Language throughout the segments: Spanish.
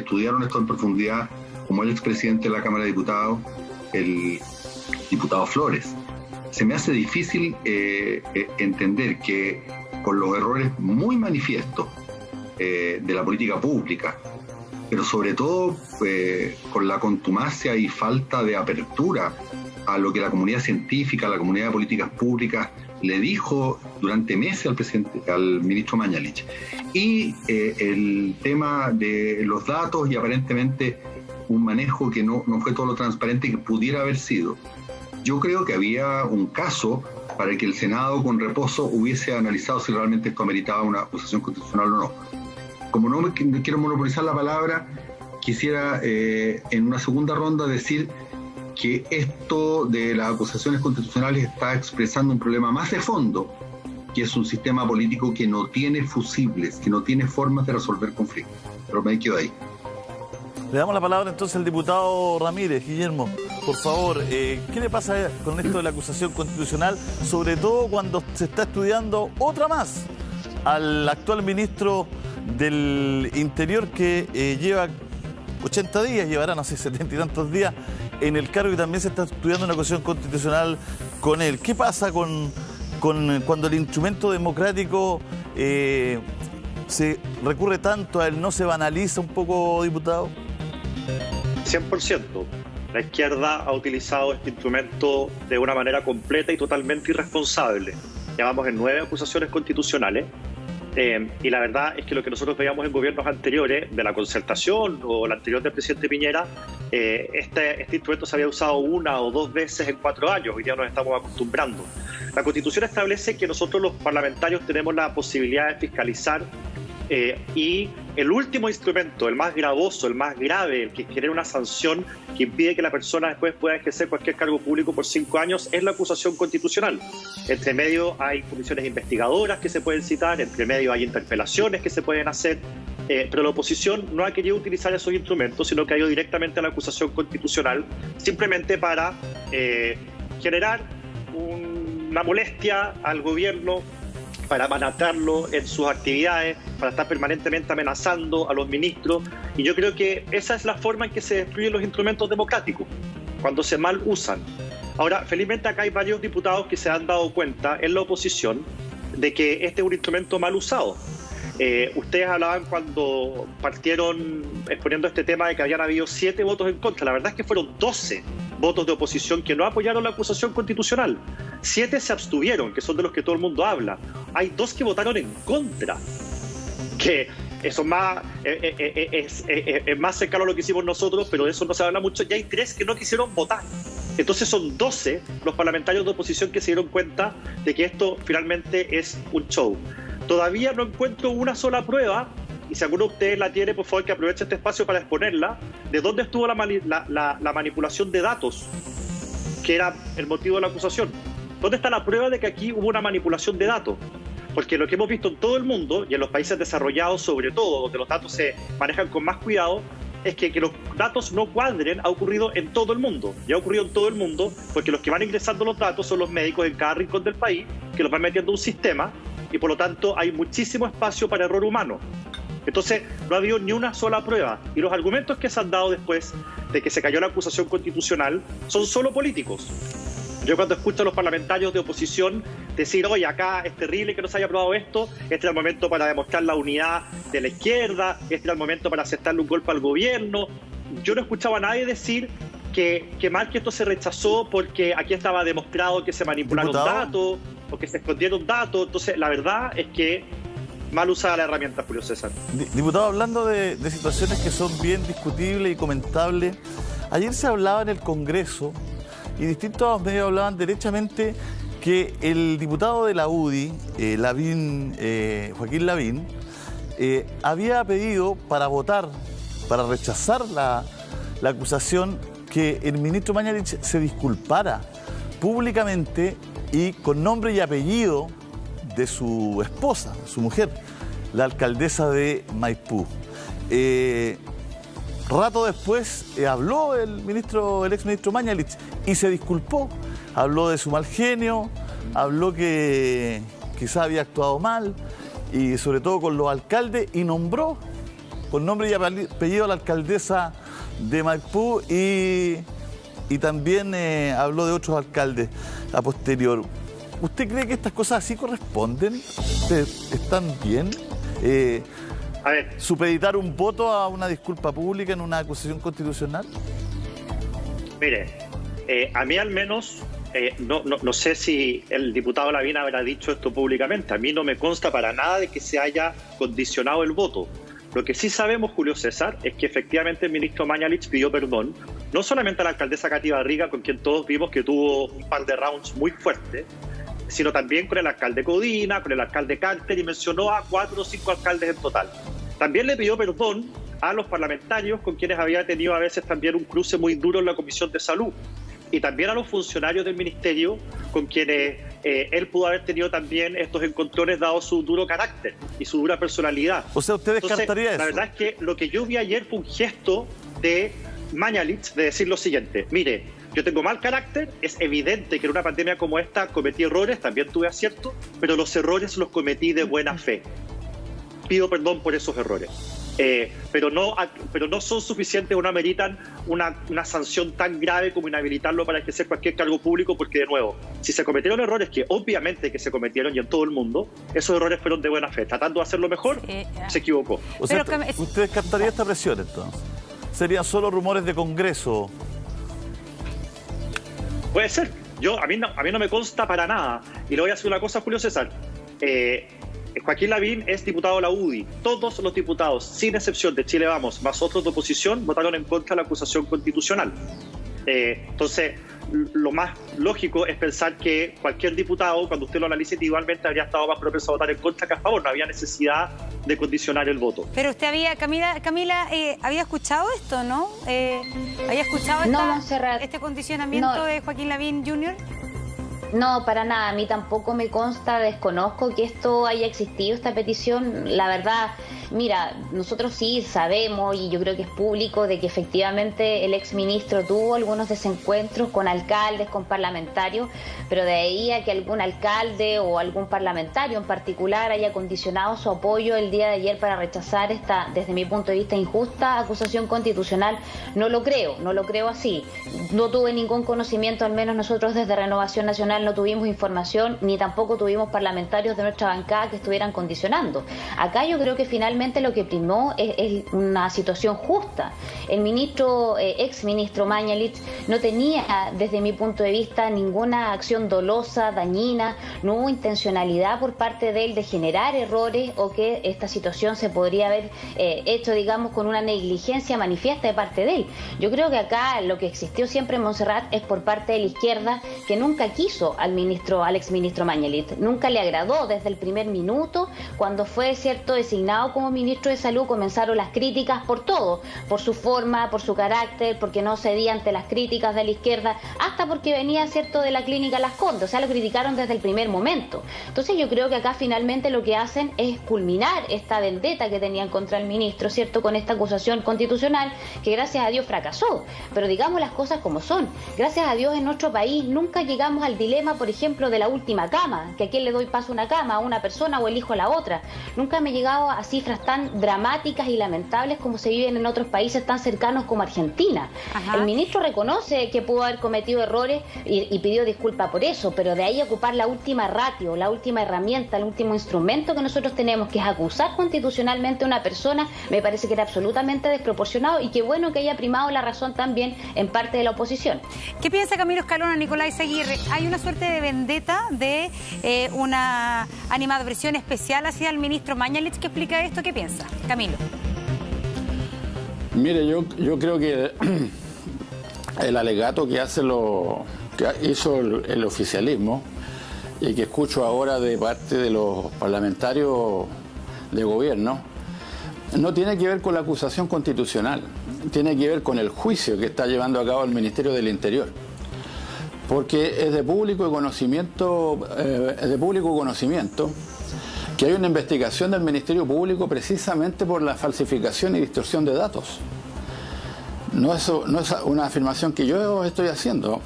estudiaron esto en profundidad, como el expresidente de la Cámara de Diputados, el diputado Flores. Se me hace difícil entender que con los errores muy manifiestos de la política pública, pero sobre todo con la contumacia y falta de apertura a lo que la comunidad científica, la comunidad de políticas públicas le dijo durante meses al ministro Mañalich, y el tema de los datos y aparentemente un manejo que no fue todo lo transparente que pudiera haber sido. Yo creo que había un caso para que el Senado con reposo hubiese analizado si realmente esto ameritaba una acusación constitucional o no. Como no quiero monopolizar la palabra, quisiera en una segunda ronda decir que esto de las acusaciones constitucionales está expresando un problema más de fondo, que es un sistema político que no tiene fusibles, que no tiene formas de resolver conflictos. Pero me quedo ahí. Le damos la palabra entonces al diputado Ramírez. Guillermo, por favor, ¿qué le pasa con esto de la acusación constitucional? Sobre todo cuando se está estudiando otra más al actual ministro del Interior que lleva 80 días, llevará, no sé, 70 y tantos días en el cargo, y también se está estudiando una acusación constitucional con él. ¿Qué pasa cuando el instrumento democrático se recurre tanto a él? ¿No se banaliza un poco, diputado? 100%. La izquierda ha utilizado este instrumento de una manera completa y totalmente irresponsable. Llevamos en 9 acusaciones constitucionales. Y la verdad es que lo que nosotros veíamos en gobiernos anteriores, de la concertación o la anterior del presidente Piñera, este instrumento se había usado 1 o 2 veces en 4 años. Hoy día nos estamos acostumbrando. La Constitución establece que nosotros los parlamentarios tenemos la posibilidad de fiscalizar y el último instrumento, el más gravoso, el más grave, el que genera una sanción que impide que la persona después pueda ejercer cualquier cargo público por 5 años, es la acusación constitucional. Entre medio hay comisiones investigadoras que se pueden citar, entre medio hay interpelaciones que se pueden hacer, pero la oposición no ha querido utilizar esos instrumentos, sino que ha ido directamente a la acusación constitucional, simplemente para generar una molestia al gobierno, para manatarlo en sus actividades, para estar permanentemente amenazando a los ministros. Y yo creo que esa es la forma en que se destruyen los instrumentos democráticos, cuando se mal usan. Ahora, felizmente acá hay varios diputados que se han dado cuenta en la oposición de que este es un instrumento mal usado. Ustedes hablaban cuando partieron exponiendo este tema de que habían habido 7 votos en contra. La verdad es que fueron 12 votos de oposición que no apoyaron la acusación constitucional. 7 se abstuvieron, que son de los que todo el mundo habla. Hay 2 que votaron en contra, que eso es más cercano a lo que hicimos nosotros, pero de eso no se habla mucho. Y hay 3 que no quisieron votar. Entonces son 12 los parlamentarios de oposición que se dieron cuenta de que esto finalmente es un show. Todavía no encuentro una sola prueba, y si alguno de ustedes la tiene, por favor que aproveche este espacio para exponerla, de dónde estuvo la manipulación de datos, que era el motivo de la acusación. ¿Dónde está la prueba de que aquí hubo una manipulación de datos? Porque lo que hemos visto en todo el mundo, y en los países desarrollados sobre todo, donde los datos se manejan con más cuidado, es que los datos no cuadren ha ocurrido en todo el mundo. Y ha ocurrido en todo el mundo porque los que van ingresando los datos son los médicos en cada rincón del país, que los van metiendo en un sistema, y por lo tanto hay muchísimo espacio para error humano. Entonces no ha habido ni una sola prueba, y los argumentos que se han dado después de que se cayó la acusación constitucional son solo políticos. Yo cuando escucho a los parlamentarios de oposición decir, oye, acá es terrible que no se haya aprobado esto, este era el momento para demostrar la unidad de la izquierda, este era el momento para aceptarle un golpe al gobierno, yo no escuchaba a nadie decir que mal que esto se rechazó porque aquí estaba demostrado que se manipularon datos o que se escondieron datos. Entonces la verdad es que mal usada la herramienta, Julio César. Diputado, hablando de situaciones que son bien discutibles y comentables, ayer se hablaba en el Congreso y distintos medios hablaban derechamente que el diputado de la UDI, Joaquín Lavín, había pedido para votar, para rechazar la acusación, que el ministro Mañalich se disculpara públicamente y con nombre y apellido de su esposa, su mujer, la alcaldesa de Maipú. Rato después habló el exministro Mañalich y se disculpó. Habló de su mal genio, habló que quizá había actuado mal y sobre todo con los alcaldes, y nombró con nombre y apellido a la alcaldesa de Maipú y también habló de otros alcaldes a posterior. ¿Usted cree que estas cosas así corresponden? ¿Están bien? A ver, ¿Supeditar un voto a una disculpa pública en una acusación constitucional? mire, a mí al menos, no sé si el diputado Lavín habrá dicho esto públicamente. A mí no me consta para nada de que se haya condicionado el voto. Lo que sí sabemos, Julio César, es que efectivamente el ministro Mañalich pidió perdón, no solamente a la alcaldesa Katy Barriga, con quien todos vimos que tuvo un par de rounds muy fuertes, sino también con el alcalde Codina, con el alcalde Carter, y mencionó a 4 o 5 alcaldes en total. También le pidió perdón a los parlamentarios con quienes había tenido a veces también un cruce muy duro en la Comisión de Salud, y también a los funcionarios del ministerio con quienes él pudo haber tenido también estos encontrones dado su duro carácter y su dura personalidad. O sea, ¿usted descartaría eso? La verdad es que lo que yo vi ayer fue un gesto de Mañalich de decir lo siguiente: mire, yo tengo mal carácter, es evidente que en una pandemia como esta cometí errores, también tuve aciertos, pero los errores los cometí de buena fe. Pido perdón por esos errores. Pero no son suficientes o no ameritan una sanción tan grave como inhabilitarlo para ejercer cualquier cargo público, porque, de nuevo, si se cometieron errores, que obviamente que se cometieron y en todo el mundo, esos errores fueron de buena fe. Tratando de hacerlo mejor, se equivocó. O sea, ¿usted descartaría esta presión entonces? ¿Serían solo rumores de Congreso? Puede ser. A mí no me consta para nada. Y le voy a decir una cosa, Julio César. Joaquín Lavín es diputado de la UDI. Todos los diputados, sin excepción de Chile Vamos, más otros de oposición, votaron en contra de la acusación constitucional. Entonces, lo más lógico es pensar que cualquier diputado, cuando usted lo analice individualmente, habría estado más propenso a votar en contra que a favor. No había necesidad de condicionar el voto. Pero usted Camila, había escuchado esto, ¿no? ¿Había escuchado este condicionamiento de Joaquín Lavín Jr.? No, para nada. A mí tampoco me consta, desconozco que esto haya existido, esta petición. La verdad, mira, nosotros sí sabemos, y yo creo que es público, de que efectivamente el exministro tuvo algunos desencuentros con alcaldes, con parlamentarios, pero de ahí a que algún alcalde o algún parlamentario en particular haya condicionado su apoyo el día de ayer para rechazar esta, desde mi punto de vista, injusta acusación constitucional, no lo creo así. No tuve ningún conocimiento, al menos nosotros desde Renovación Nacional no tuvimos información, ni tampoco tuvimos parlamentarios de nuestra bancada que estuvieran condicionando. Acá yo creo que finalmente lo que primó es una situación justa. El exministro Mañalich no tenía, desde mi punto de vista, ninguna acción dolosa, dañina, no hubo intencionalidad por parte de él de generar errores o que esta situación se podría haber hecho, digamos, con una negligencia manifiesta de parte de él. Yo creo que acá lo que existió siempre en Montserrat es por parte de la izquierda, que nunca quiso al exministro Mañalich, nunca le agradó desde el primer minuto. Cuando fue designado como ministro de Salud, comenzaron las críticas por todo, por su forma, por su carácter, porque no cedía ante las críticas de la izquierda, hasta porque venía de la clínica Las Condes, o sea, lo criticaron desde el primer momento. Entonces yo creo que acá finalmente lo que hacen es culminar esta vendetta que tenían contra el ministro, con esta acusación constitucional que gracias a Dios fracasó. Pero digamos las cosas como son. Gracias a Dios en nuestro país nunca llegamos al dilema, por ejemplo, de la última cama, que a quién le doy paso una cama, a una persona o elijo a la otra. Nunca me he llegado a cifras tan dramáticas y lamentables como se viven en otros países tan cercanos como Argentina. Ajá. El ministro reconoce que pudo haber cometido errores y pidió disculpas por eso, pero de ahí a ocupar la última ratio, la última herramienta, el último instrumento que nosotros tenemos, que es acusar constitucionalmente a una persona, me parece que era absolutamente desproporcionado, y qué bueno que haya primado la razón también en parte de la oposición. ¿Qué piensa Camilo Escalona, Nicolás Aguirre? ¿Hay una suerte de vendetta, de una animadversión especial hacia el ministro Mañalich? ¿Qué explica esto? ¿Qué piensa? Camilo. Mire, yo creo que el alegato que hizo el oficialismo y que escucho ahora de parte de los parlamentarios de gobierno no tiene que ver con la acusación constitucional, tiene que ver con el juicio que está llevando a cabo el Ministerio del Interior. Porque es de público conocimiento que hay una investigación del Ministerio Público precisamente por la falsificación y distorsión de datos. No es una afirmación que yo estoy haciendo.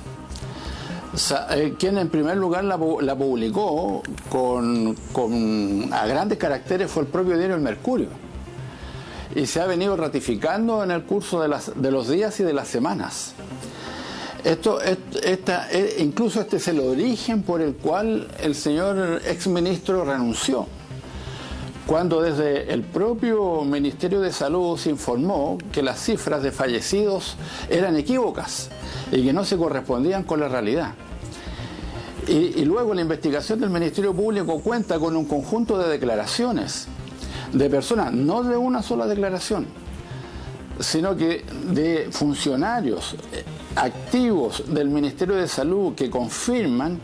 Quien en primer lugar la publicó a grandes caracteres fue el propio diario El Mercurio. y se ha venido ratificando en el curso de los días y de las semanas. Incluso este es el origen por el cual el señor exministro renunció. Cuando desde el propio Ministerio de Salud se informó que las cifras de fallecidos eran equívocas y que no se correspondían con la realidad. Y luego la investigación del Ministerio Público cuenta con un conjunto de declaraciones de personas, no de una sola declaración, sino que de funcionarios activos del Ministerio de Salud que confirman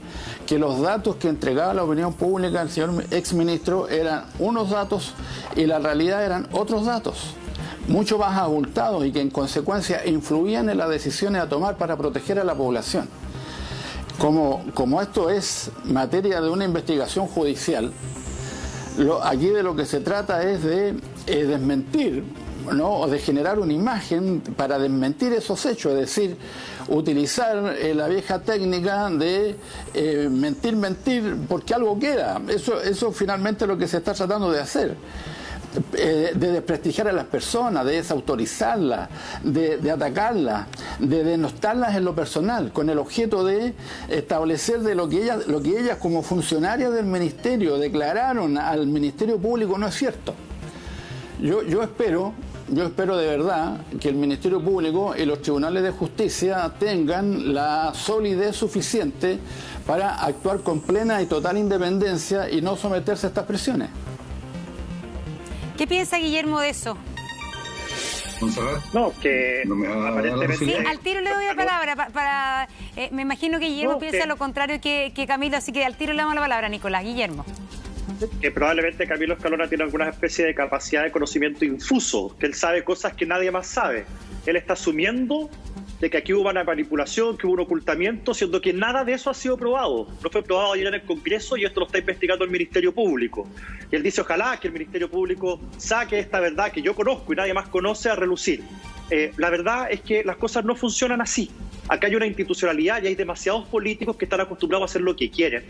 que los datos que entregaba la opinión pública el señor exministro eran unos datos y la realidad eran otros datos, mucho más abultados y que en consecuencia influían en las decisiones a tomar para proteger a la población. Como esto es materia de una investigación judicial, aquí de lo que se trata es de desmentir, ¿no? O de generar una imagen para desmentir esos hechos, es decir, utilizar la vieja técnica de mentir porque algo queda. Eso finalmente es lo que se está tratando de hacer. De desprestigiar a las personas, de desautorizarlas, de atacarlas, de denostarlas en lo personal, con el objeto de establecer de lo que ellas como funcionarias del ministerio declararon al Ministerio Público no es cierto. Yo espero de verdad que el Ministerio Público y los tribunales de justicia tengan la solidez suficiente para actuar con plena y total independencia y no someterse a estas presiones. ¿Qué piensa Guillermo de eso? No, que no me va a dar la Sí, al tiro le doy la palabra. Me imagino que Guillermo piensa lo contrario que Camilo, así que al tiro le damos la palabra a Nicolás. Guillermo. Que probablemente Camilo Escalona tiene alguna especie de capacidad de conocimiento infuso, que él sabe cosas que nadie más sabe. Él está asumiendo de que aquí hubo una manipulación, que hubo un ocultamiento, siendo que nada de eso ha sido probado. No fue probado ayer en el Congreso y esto lo está investigando el Ministerio Público. Y él dice, ojalá que el Ministerio Público saque esta verdad que yo conozco y nadie más conoce a relucir. La verdad es que las cosas no funcionan así. Acá hay una institucionalidad y hay demasiados políticos que están acostumbrados a hacer lo que quieren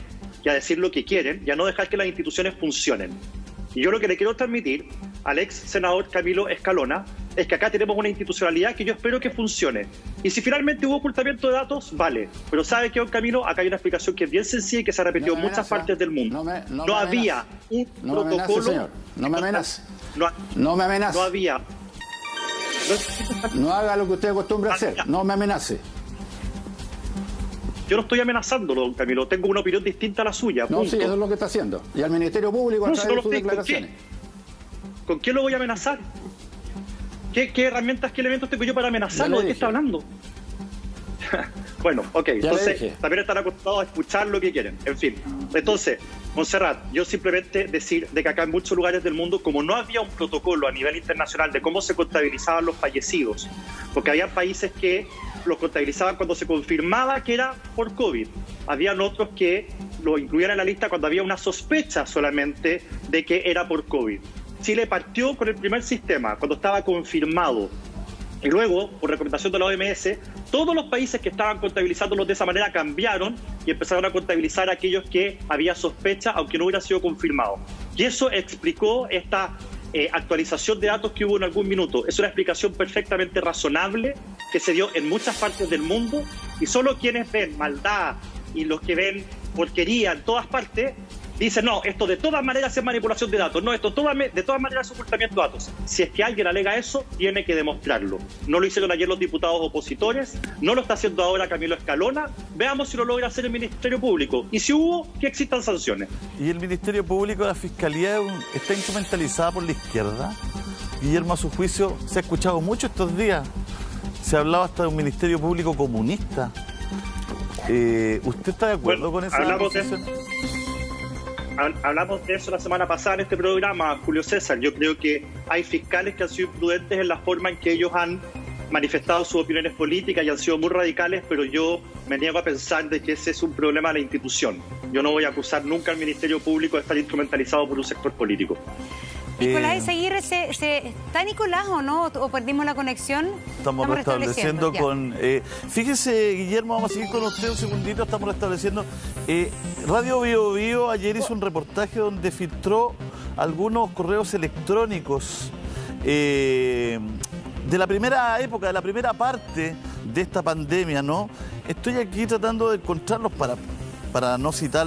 y a decir lo que quieren y a no dejar que las instituciones funcionen. Y yo lo que le quiero transmitir al ex senador Camilo Escalona es que acá tenemos una institucionalidad que yo espero que funcione. Y si finalmente hubo ocultamiento de datos, vale. Pero ¿sabe qué, don Camilo? Acá hay una explicación que es bien sencilla y que se ha repetido en muchas partes del mundo. No había un protocolo... Señor. No me amenace. No me amenace. No había... No haga lo que usted acostumbra a hacer. No me amenace. Yo no estoy amenazándolo, don Camilo. Tengo una opinión distinta a la suya. No, sí, eso es lo que está haciendo. Y al Ministerio Público a través de sus declaraciones. ¿Con qué lo voy a amenazar? ¿Qué herramientas, qué elementos tengo yo para amenazarlo? ¿De qué está hablando? Bueno, ok. Entonces, también están acostumbrados a escuchar lo que quieren. En fin. Entonces, Montserrat, yo simplemente decir de que acá en muchos lugares del mundo, como no había un protocolo a nivel internacional de cómo se contabilizaban los fallecidos, porque había países que los contabilizaban cuando se confirmaba que era por COVID. Habían otros que lo incluían en la lista cuando había una sospecha solamente de que era por COVID. Chile partió con el primer sistema, cuando estaba confirmado. Y luego, por recomendación de la OMS, todos los países que estaban contabilizándolos de esa manera cambiaron y empezaron a contabilizar a aquellos que había sospecha, aunque no hubiera sido confirmado. Y eso explicó esta actualización de datos que hubo en algún minuto. Es una explicación perfectamente razonable que se dio en muchas partes del mundo y solo quienes ven maldad y los que ven porquería en todas partes dicen, no, esto de todas maneras es manipulación de datos, no, esto de todas maneras es ocultamiento de datos. Si es que alguien alega eso, tiene que demostrarlo. No lo hicieron ayer los diputados opositores, no lo está haciendo ahora Camilo Escalona. Veamos si lo logra hacer el Ministerio Público. Y si hubo, que existan sanciones. ¿Y el Ministerio Público, la Fiscalía, está instrumentalizada por la izquierda? Guillermo, a su juicio, se ha escuchado mucho estos días. Se ha hablado hasta de un Ministerio Público comunista. ¿Usted está de acuerdo con esa posición? Hablamos de eso la semana pasada en este programa, Julio César. Yo creo que hay fiscales que han sido imprudentes en la forma en que ellos han manifestado sus opiniones políticas y han sido muy radicales, pero yo me niego a pensar de que ese es un problema de la institución. Yo no voy a acusar nunca al Ministerio Público de estar instrumentalizado por un sector político. Nicolás Ezeguirre, ¿está Nicolás o no? ¿O perdimos la conexión? Estamos restableciendo con... fíjese, Guillermo, vamos a seguir con usted un segundito. Estamos restableciendo. Radio Bio Bio ayer hizo un reportaje donde filtró algunos correos electrónicos de la primera época, de la primera parte de esta pandemia, ¿no? Estoy aquí tratando de encontrarlos para no citar